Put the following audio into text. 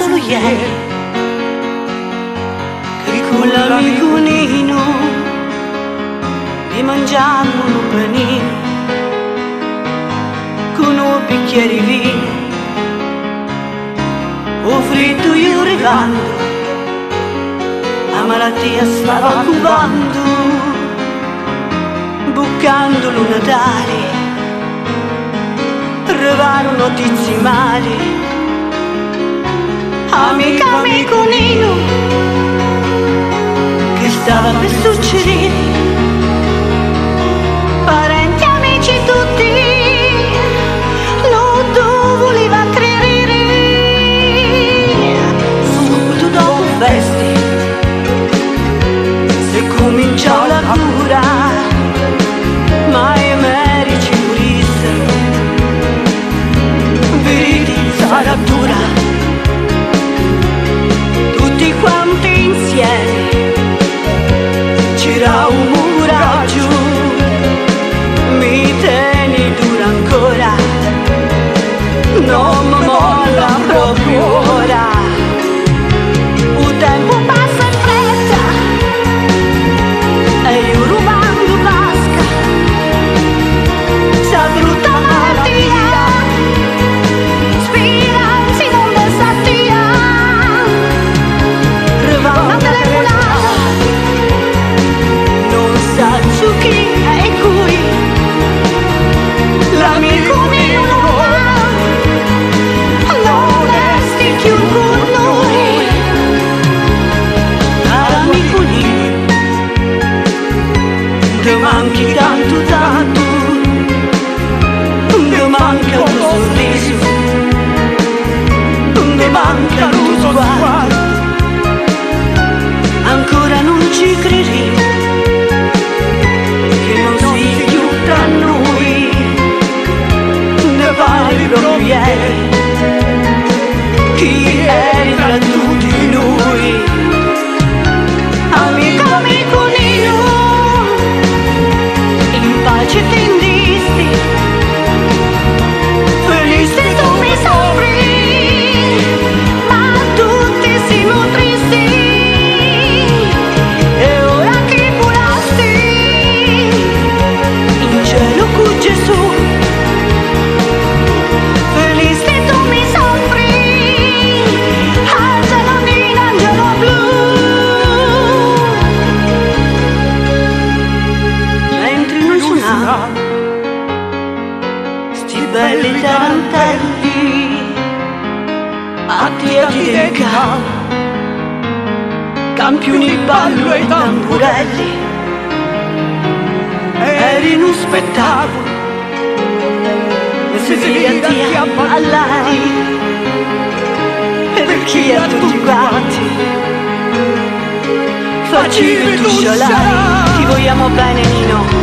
solo ieri che con l'amico Nino mi mangiamo un panino con un bicchiere di vino, o freddo io regando, la malattia stava cubando, buccando lo Natale, arrivarono notizie male. Amico Nino, che stava per succedere, parenti, amici tutti, non tu voleva credere. Subito dopo feste se cominciò la cura, ma i medici morissero, vedi sarà dura. Tutti quanti insieme c'era un coraggio, mi tieni dura ancora, non mi molla proprio ora. Il tempo passa in fretta e io rubando vasca, sta brutta malattia, speranza non mi sa via. Reva una telefonata, non sa su chi è cui, l'amico mio non resti più con noi. Amico mio, ti manchi tanto tanto, ti manca un sorriso, ti manca un tuo sguardo, ancora non ci crederemo che non sei più tra noi, ne pare proprio ieri, chi eri tra tutti noi. Amico Nino, in pace tendisti, felice tu mi soffri, ma tutti siamo tristi, e ora che volasti in cielo con Gesù, felice tu mi soffri, angelo nero, angelo blu. Mentre noi suonavamo sti belli tarantelli attirati del cavo, campioni ballo e tamburelli, eri in un spettacolo e si via a ballare per chi a tutti quanti facevi tu sciolare. Ti vogliamo bene Nino,